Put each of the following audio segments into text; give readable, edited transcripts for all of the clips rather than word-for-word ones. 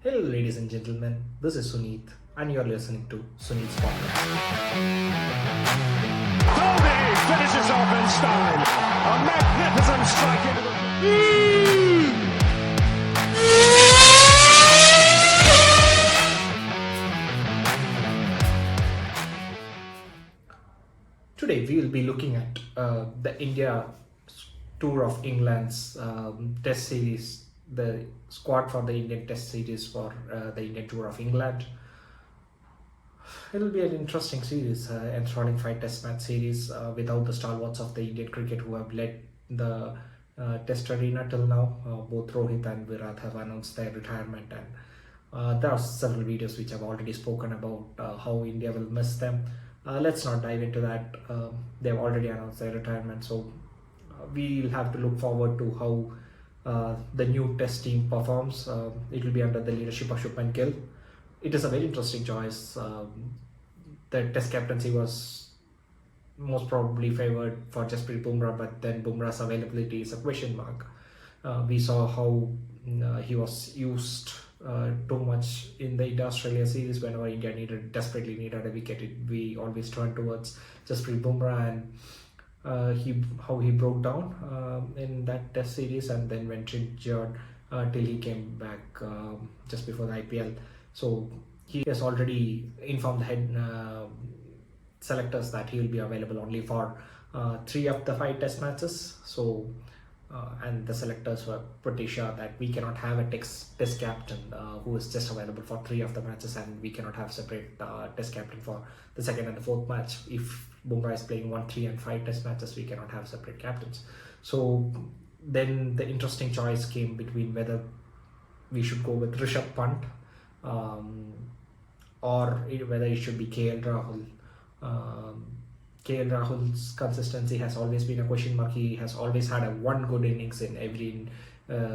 Hello, ladies and gentlemen. This is Suneet, and you're listening to Suneet's podcast. Tony finishes off in style. A magnificent strike into the... Today, we will be looking at the India tour of England's Test series, the squad for the Indian Test series for the Indian tour of England. It'll be an interesting series, enthralling 5 Test match series without the stalwarts of the Indian cricket who have led the Test arena till now. Both Rohit and Virat have announced their retirement, and there are several videos which I've already spoken about how India will miss them. Let's not dive into that. They've already announced their retirement, so we'll have to look forward to how the new Test team performs. It will be under the leadership of Shubman Gill. It is a very interesting choice. The Test captaincy was most probably favoured for Jasprit Bumrah, but then Bumrah's availability is a question mark. We saw how he was used too much in the India-Australia series. Whenever India desperately needed a wicket, we always turned towards Jasprit Bumrah, and how he broke down in that Test series and then went injured till he came back just before the IPL. So he has already informed the head selectors that he will be available only for 3 of the 5 Test matches. So and the selectors were pretty sure that we cannot have a test captain who is just available for 3 of the matches, and we cannot have separate Test captain for the 2nd and the 4th match. If Bumrah is playing 1, 3 and 5 Test matches, we cannot have separate captains. So then the interesting choice came between whether we should go with Rishabh Pant or whether it should be KL Rahul. KL Rahul's consistency has always been a question mark. He has always had a one good innings in every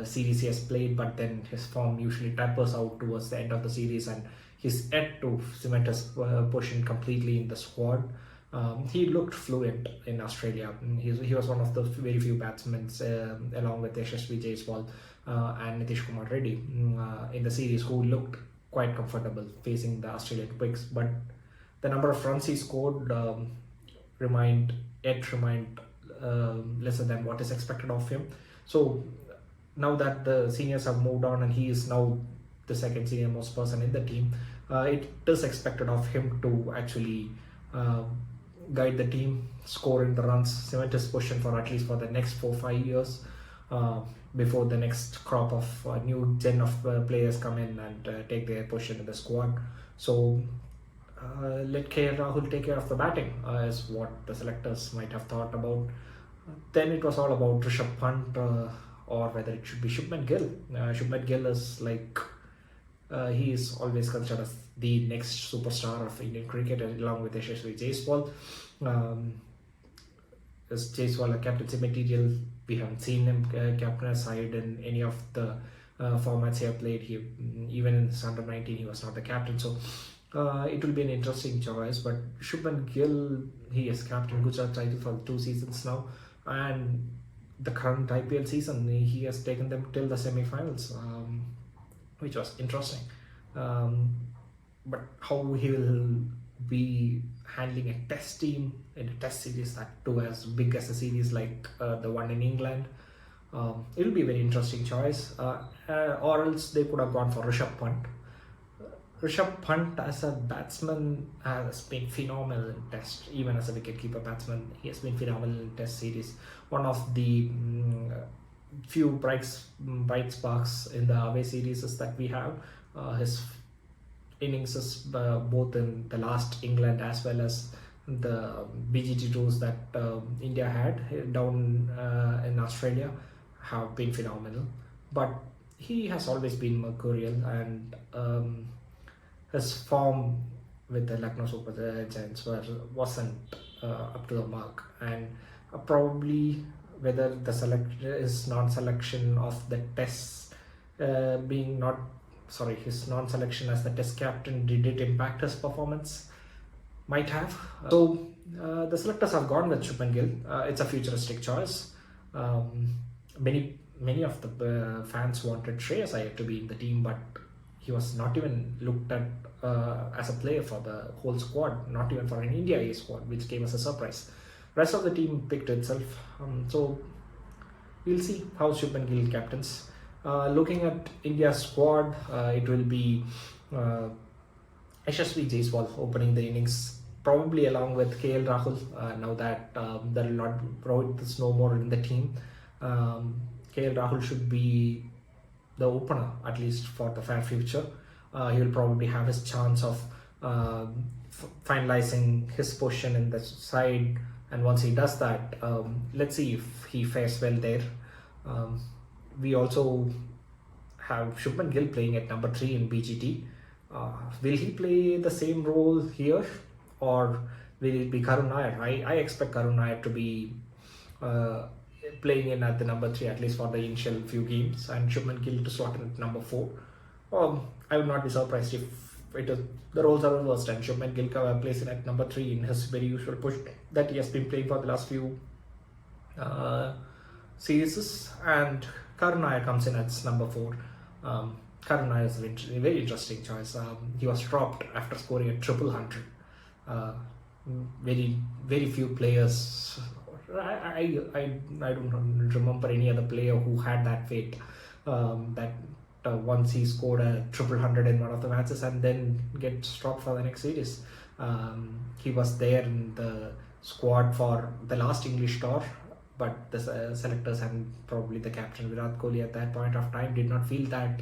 series he has played, but then his form usually tapers out towards the end of the series, and he's yet to cement his position completely in the squad. He looked fluent in Australia. He was one of the very few batsmen, along with Yashasvi Jaiswal and Nitish Kumar Reddy, in the series, who looked quite comfortable facing the Australian quicks. But the number of runs he scored remained lesser than what is expected of him. So now that the seniors have moved on and he is now the second senior most person in the team, it is expected of him to actually guide the team, score in the runs, cement his position for at least for the next 4-5 years before the next crop of new gen of players come in and take their position in the squad. So let KL Rahul take care of the batting, is what the selectors might have thought about. Then it was all about Rishabh Pant or whether it should be Shubman Gill. Shubman Gill is he is always considered as the next superstar of Indian cricket, along with Yashasvi Jaiswal. Is Jaiswal a captaincy material? We haven't seen him captain a side in any of the formats he have played. Even in under 19, he was not the captain. So it will be an interesting choice. But Shubman Gill, he has captained Gujarat Titans for 2 seasons now, and the current IPL season he has taken them till the semi-finals, which was interesting. But how he will be handling a Test team in a Test series, that too as big as a series like the one in England, it will be a very interesting choice. Or else they could have gone for Rishabh Pant. Rishabh Pant as a batsman has been phenomenal in Test. Even as a wicketkeeper batsman, he has been phenomenal in Test series. One of the few bright sparks in the away series that we have. His innings is both in the last England as well as the BGT tours that India had down in Australia have been phenomenal. But he has always been mercurial, and his form with the Lucknow Super Giants wasn't up to the mark, and probably whether his non-selection of the Test his non-selection as the Test captain, did it impact his performance? Might have. So the selectors have gone with Shubman Gill. It's a futuristic choice. Many of the fans wanted Shreyas Iyer to be in the team, but he was not even looked at as a player for the whole squad, not even for an India A squad, which came as a surprise. Rest of the team picked itself. So we'll see how Shubman Gill captains. Looking at India's squad, it will be Yashasvi Jaiswal opening the innings, probably along with KL Rahul. Now that there will not Rohit is no more in the team, KL Rahul should be the opener, at least for the fair future. He will probably have his chance of finalizing his position in the side, and once he does that, let's see if he fares well there. We also have Shubman Gill playing at number 3 in BGT. Will he play the same role here, or will it be Karun Nair? I expect Karun Nair to be playing in at the number 3, at least for the initial few games, and Shubman Gill to slot in at number 4. I would not be surprised if the roles are reversed and Shubman Gill plays in at number 3 in his very usual push that he has been playing for the last few series, and Karun Nair comes in at number 4. Karun Nair is a very interesting choice. He was dropped after scoring a triple hundred. Very few players. I don't remember any other player who had that fate. Once he scored a triple hundred in one of the matches and then gets dropped for the next series. He was there in the squad for the last English tour, but the selectors and probably the captain Virat Kohli at that point of time did not feel that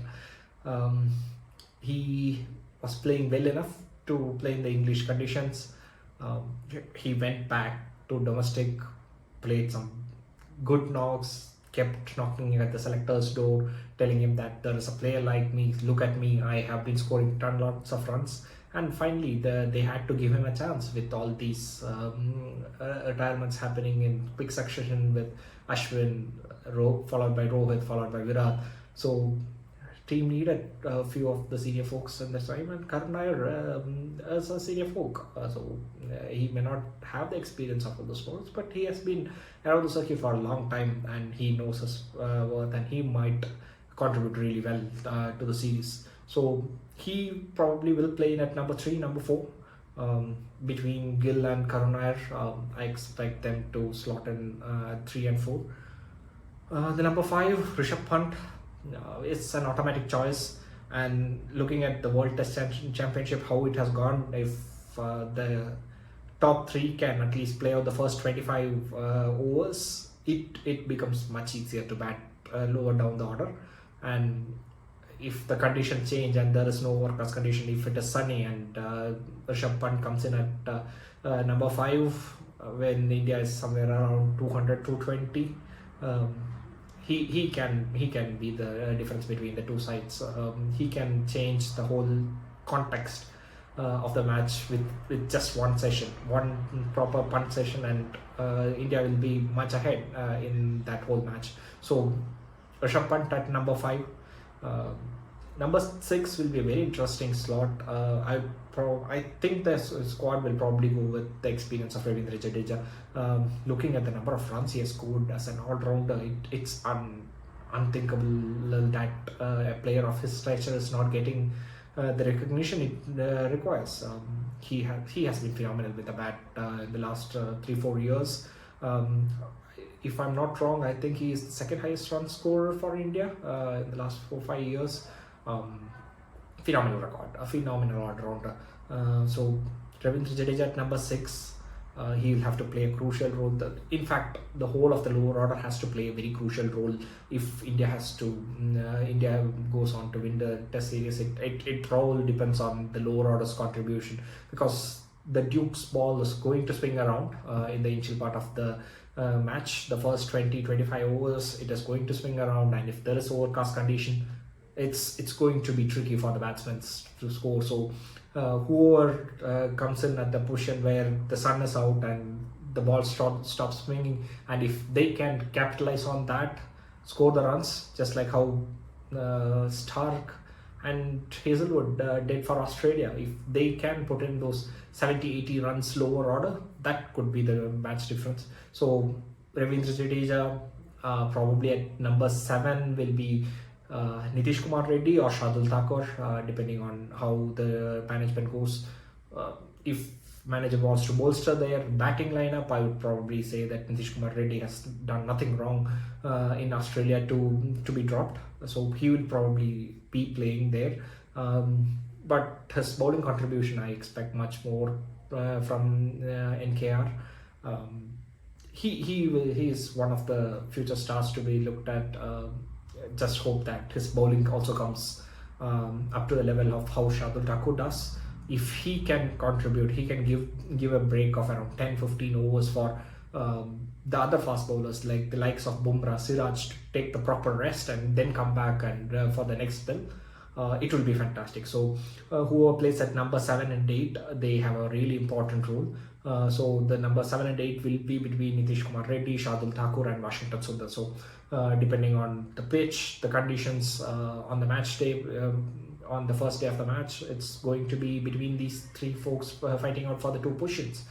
he was playing well enough to play in the English conditions. He went back to domestic, played some good knocks, kept knocking at the selector's door, telling him that there is a player like me, look at me, I have been scoring lots of runs. And finally, they had to give him a chance with all these retirements happening in quick succession with Ashwin, followed by Rohit, followed by Virat. So team needed a few of the senior folks in the time, and Karun Nair is a senior folk. He may not have the experience of all those roles, but he has been around the circuit for a long time and he knows his worth, and he might contribute really well to the series. So he probably will play in at number 3, number 4. Between Gill and Karun Nair, I expect them to slot in 3 and 4. The number 5, Rishabh Pant. It's an automatic choice, and looking at the World Test Championship, how it has gone, if the top 3 can at least play out the first 25 overs, it becomes much easier to bat lower down the order. And if the conditions change and there is no overcast condition, if it is sunny and Rishabh Pant comes in at number 5 when India is somewhere around 200, 220, he can be the difference between the two sides. He can change the whole context of the match with just one session, one proper punt session, and India will be much ahead in that whole match. So Rishabh Pant at number 5. Number 6 will be a very interesting slot. I think the squad will probably go with the experience of Ravindra Jadeja. Looking at the number of runs he has scored as an all-rounder, it's unthinkable that a player of his stature is not getting the recognition it requires. He has been phenomenal with the bat in the last 3-4 years. If I'm not wrong, I think he is the second highest run scorer for India in the last 4-5 years. Phenomenal record, a phenomenal all-rounder. So Ravindra Jadeja at number 6, he'll have to play a crucial role. In fact, the whole of the lower order has to play a very crucial role if India goes on to win the Test series. It all depends on the lower order's contribution, because the Duke's ball is going to swing around in the initial part of the match. The first 20-25 overs, it is going to swing around, and if there is overcast condition, it's going to be tricky for the batsmen to score. So whoever comes in at the position where the sun is out and the ball stops swinging, and if they can capitalize on that, score the runs, just like how Stark and Hazelwood did for Australia. If they can put in those 70-80 runs lower order, that could be the match difference. So Ravindra Jadeja probably at number 7 will be Nitish Kumar Reddy or Shardul Thakur, depending on how the management goes. If manager wants to bolster their batting lineup, I would probably say that Nitish Kumar Reddy has done nothing wrong in Australia to be dropped. So he will probably be playing there. But his bowling contribution, I expect much more from NKR. He is one of the future stars to be looked at. Just hope that his bowling also comes up to the level of how Shardul Thakur does. If he can contribute, he can give a break of around 10-15 overs for the other fast bowlers like the likes of Bumrah, Siraj to take the proper rest and then come back and for the next spell. It will be fantastic. So whoever plays at number 7 and 8, they have a really important role. So the number 7 and 8 will be between Nitish Kumar Reddy, Shardul Thakur and Washington Sundar. So depending on the pitch, the conditions on the match day, on the first day of the match, it's going to be between these three folks fighting out for the 2 positions.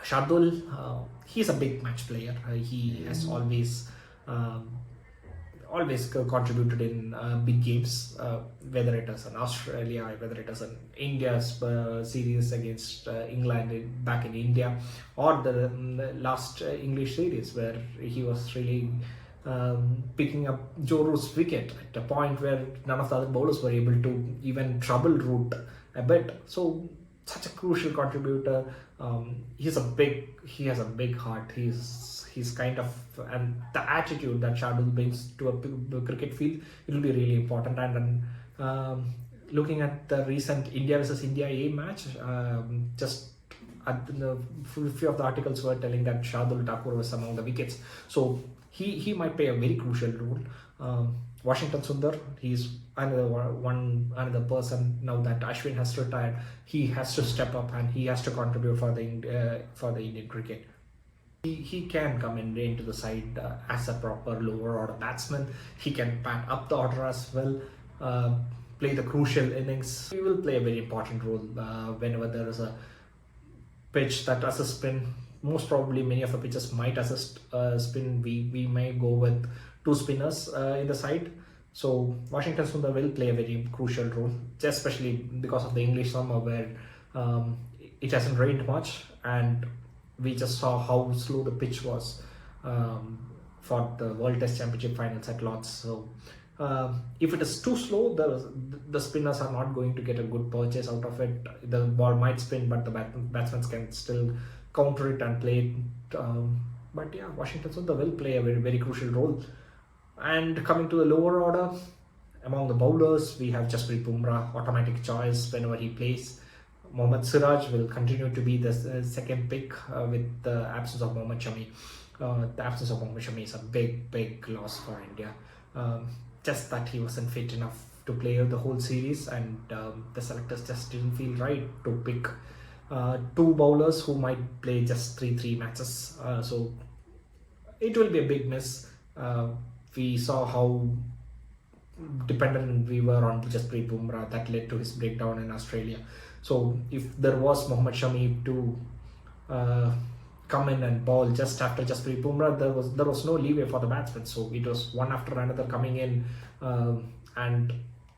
Shardul, he's a big match player. He has always contributed in big games, whether it is in Australia, whether it is in India's series against England back in India, or the last English series where he was really picking up Joe Root's wicket at a point where none of the other bowlers were able to even trouble Root a bit. So such a crucial contributor. He has a big heart. He's kind of, and the attitude that Shardul brings to a cricket field, it will be really important. And looking at the recent India versus India A match, just a few of the articles were telling that Shardul Thakur was among the wickets. So he might play a very crucial role. Washington Sundar, he's another person now that Ashwin has retired. He has to step up and he has to contribute for the Indian cricket. He can come into the side as a proper lower order batsman. He can bat up the order as well, play the crucial innings. He will play a very important role whenever there is a pitch that assists spin. Most probably many of the pitches might assist spin. We may go with 2 spinners in the side. So Washington Sundar will play a very crucial role, especially because of the English summer where it hasn't rained much and we just saw how slow the pitch was for the World Test Championship finals at Lord's. So if it is too slow, the spinners are not going to get a good purchase out of it. The ball might spin, but the batsmen can still counter it and play it. But yeah, Washington Sundar will play a very, very crucial role. And coming to the lower order, among the bowlers, we have Jasprit Bumrah, automatic choice whenever he plays. Mohammad Siraj will continue to be the second pick with the absence of Mohammad Shami. The absence of Mohammad Shami is a big loss for India. Just that he wasn't fit enough to play the whole series, and the selectors just didn't feel right to pick 2 bowlers who might play just 3 matches. So it will be a big miss. We saw how dependent we were on Jasprit Bumrah. That led to his breakdown in Australia. So if there was Mohammad Shami to come in and bowl just after Jasprit Bumrah, there was no leeway for the batsmen. So it was one after another coming in and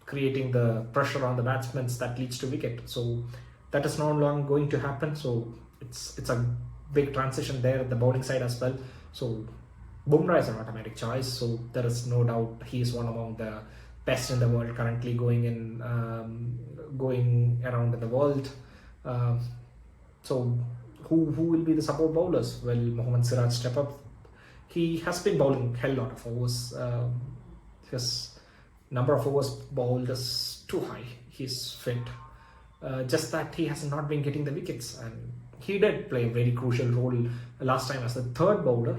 creating the pressure on the batsmen that leads to wicket. So that is no longer going to happen. So it's a big transition there at the bowling side as well. So Bumrah is an automatic choice, so there is no doubt he is one among the best in the world currently going around in the world. So who will be the support bowlers? Will Mohammad Siraj step up? He has been bowling a hell lot of overs. His number of overs bowled is too high. He's fit. Just that he has not been getting the wickets, and he did play a very crucial role last time as the 3rd bowler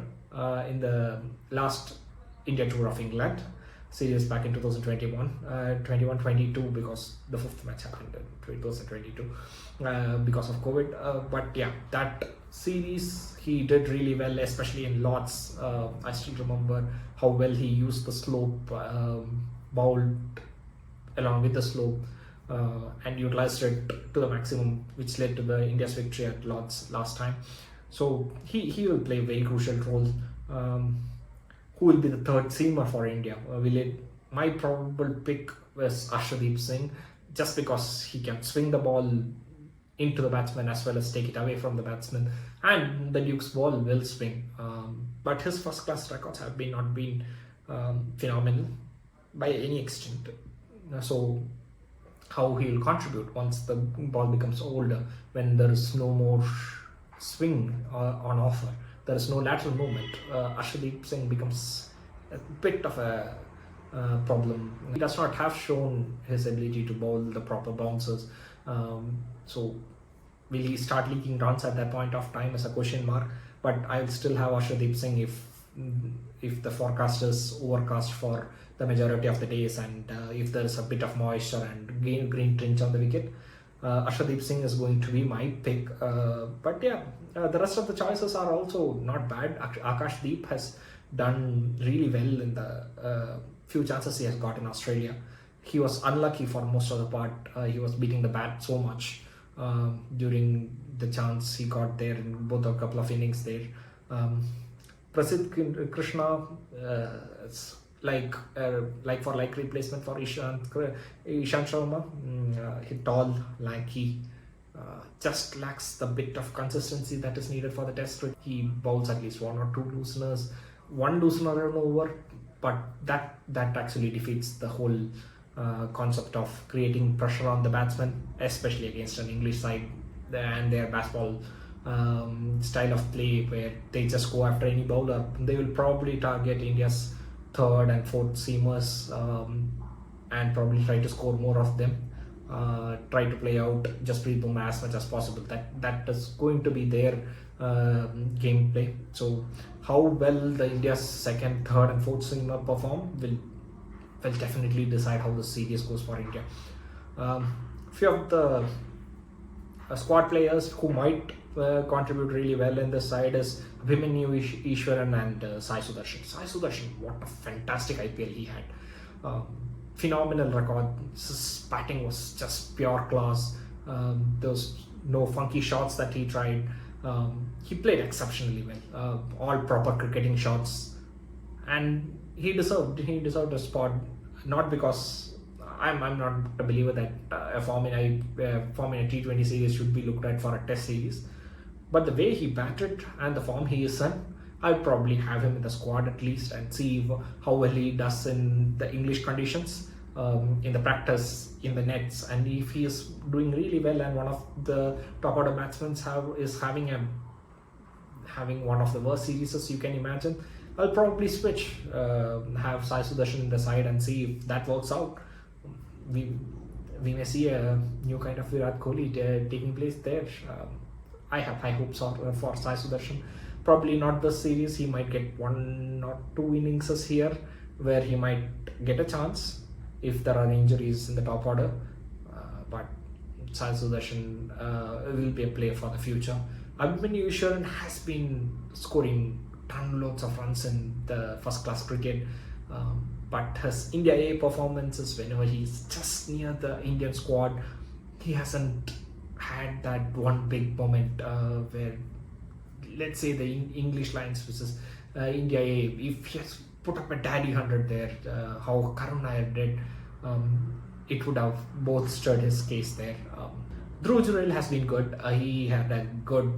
in the last India Tour of England series back in 2021-22 because the 5th match happened in 2022 because of COVID. But yeah, that series he did really well, especially in Lord's. I still remember how well he used the slope, bowled along with the slope, and utilized it to the maximum, which led to the India's victory at Lord's last time. So he will play a very crucial role. who will be the third seamer for India? My probable pick was Arshdeep Singh, just because he can swing the ball into the batsman as well as take it away from the batsman, and the Duke's ball will swing. But his first class records have not been phenomenal by any extent. So how he will contribute once the ball becomes older, when there is no more swing on offer, there is no lateral movement, Arshdeep Singh becomes a bit of a problem. He does not have shown his ability to bowl the proper bouncers. So will he start leaking runs at that point of time is a question mark. But I will still have Arshdeep Singh if the forecast is overcast for the majority of the days, and if there is a bit of moisture and green tinge on the wicket. Arshdeep Singh is going to be my pick. But yeah, the rest of the choices are also not bad. Akashdeep has done really well in the few chances he has got in Australia. He was unlucky for most of the part. He was beating the bat so much during the chance he got there in both a couple of innings there. Prasidh Krishna, it's like for like replacement for Ishant Sharma. He's tall, lanky, just lacks the bit of consistency that is needed for the test. He bowls at least one or two looseners, one loosener and over, but that actually defeats the whole concept of creating pressure on the batsman, especially against an English side and their baseball style of play, where they just go after any bowler. They will probably target India's third and fourth seamers and probably try to score more of them. Try to play out Jasprit Bumrah as much as possible. That is going to be their gameplay. So how well the India's second, third and fourth seamer perform will definitely decide how the series goes for India. Few of the squad players who might contribute really well in this side is Abhimanyu Ishwaran and Sai Sudarshan. Sai Sudarshan, what a fantastic IPL he had. Phenomenal record. His batting was just pure class. There was no funky shots that he tried. He played exceptionally well. All proper cricketing shots, and he deserved a spot. Not because I'm not a believer that a form in a T20 series should be looked at for a Test series, but the way he batted and the form he is in, I'd probably have him in the squad at least and see how well he does in the English conditions, in the practice, in the nets, and if he is doing really well and one of the top order batsmen is having one of the worst series you can imagine, I'll probably switch, have Sai Sudarshan in the side and see if that works out. We may see a new kind of Virat Kohli taking place there. I have high hopes for Sai Sudarshan. Probably not this series. He might get one or two innings here where he might get a chance if there are injuries in the top order. But Sai Sudarshan will be a player for the future. Abhimanyu Ishwaran has been scoring loads of runs in the first class cricket, but his India A performances, whenever he's just near the Indian squad, he hasn't had that one big moment where, let's say, the English Lions versus India A, if he has put up a daddy 100 there, how Karun Nair did, it would have both stirred his case there. Dhruv Jurel has been good. He had a good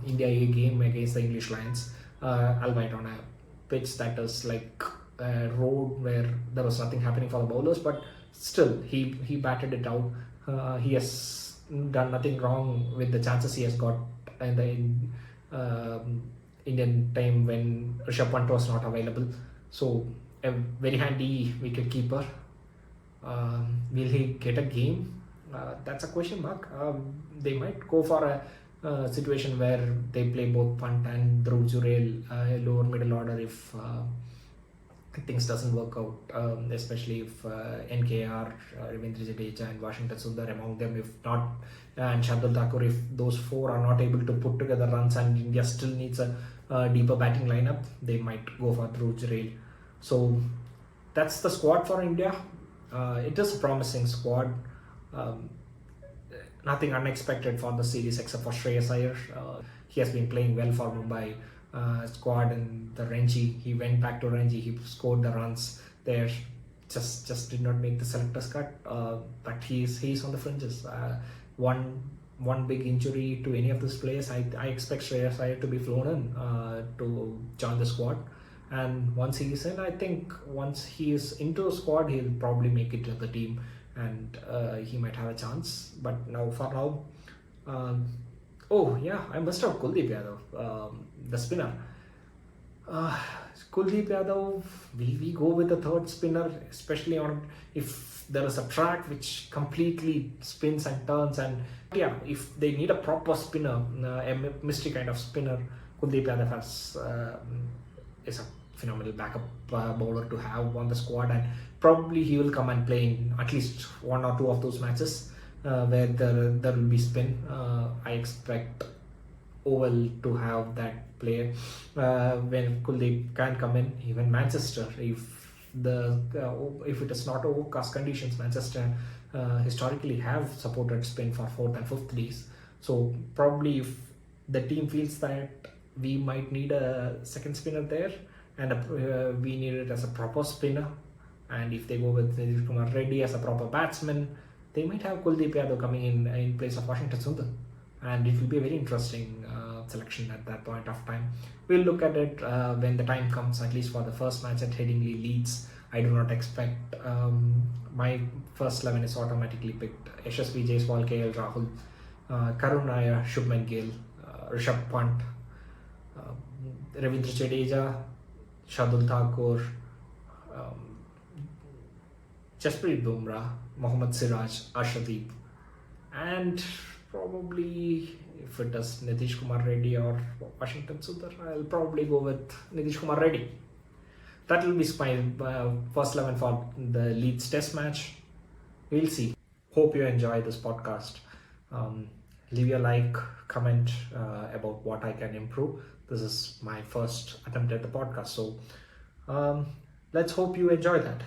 India A game against the English Lions, albeit on a pitch that is like a road where there was nothing happening for the bowlers, but still he batted it out. He has done nothing wrong with the chances he has got in the Indian time when Rishabh Pant was not available. So a very handy wicket keeper. Will he get a game? That's a question mark. They might go for a situation where they play both Pant and Dhruv Jurel lower middle order if things doesn't work out, especially if NKR, Ravindra Jadeja and Washington Sundar among them, if not, and Shardul Thakur, if those four are not able to put together runs and India still needs a deeper batting lineup, they might go for Dhruv Jurel. So that's the squad for India. It is a promising squad. Nothing unexpected for the series except for Shreyas Iyer. He has been playing well for Mumbai. squad in the Ranji. He went back to Ranji. He scored the runs there. Just did not make the selectors cut. But he's on the fringes. One big injury to any of these players, I expect Shreyas Iyer to be flown in to join the squad. And once he is in, I think once he is into the squad, he'll probably make it to the team, and he might have a chance. But for now, oh yeah, I must have Kuldeep Yadav, the spinner. Uh, Kuldeep Yadav, we go with the third spinner, especially on if there is a track which completely spins and turns, and yeah, if they need a proper spinner, a mystery kind of spinner, Kuldeep Yadav is a phenomenal backup bowler to have on the squad, and probably he will come and play in at least one or two of those matches where there will be spin. I expect Oval to have that player when Kuldeep can come in. Even Manchester, if it is not overcast conditions, Manchester historically have supported spin for fourth and fifth days. So probably if the team feels that we might need a second spinner there, and we need it as a proper spinner, and if they go with Nitish Kumar Reddy as a proper batsman, they might have Kuldeep Yadav coming in place of Washington Sundar, and it will be a very interesting selection at that point of time. We'll look at it when the time comes, at least for the first match at Headingley Leeds. I do not expect my first 11 is automatically picked. Yashasvi Jaiswal, KL Rahul, Karun Nair, Shubman Gill, Rishabh Pant, Ravindra Jadeja, Shardul Thakur, Jasprit Bumrah, Mohammad Siraj, Arshdeep, and probably if it is Nitish Kumar Reddy or Washington Sundar, I'll probably go with Nitish Kumar Reddy. That will be my first 11 for the Leeds Test match. We'll see. Hope you enjoy this podcast. Leave your like, comment about what I can improve. This is my first attempt at the podcast, so let's hope you enjoy that.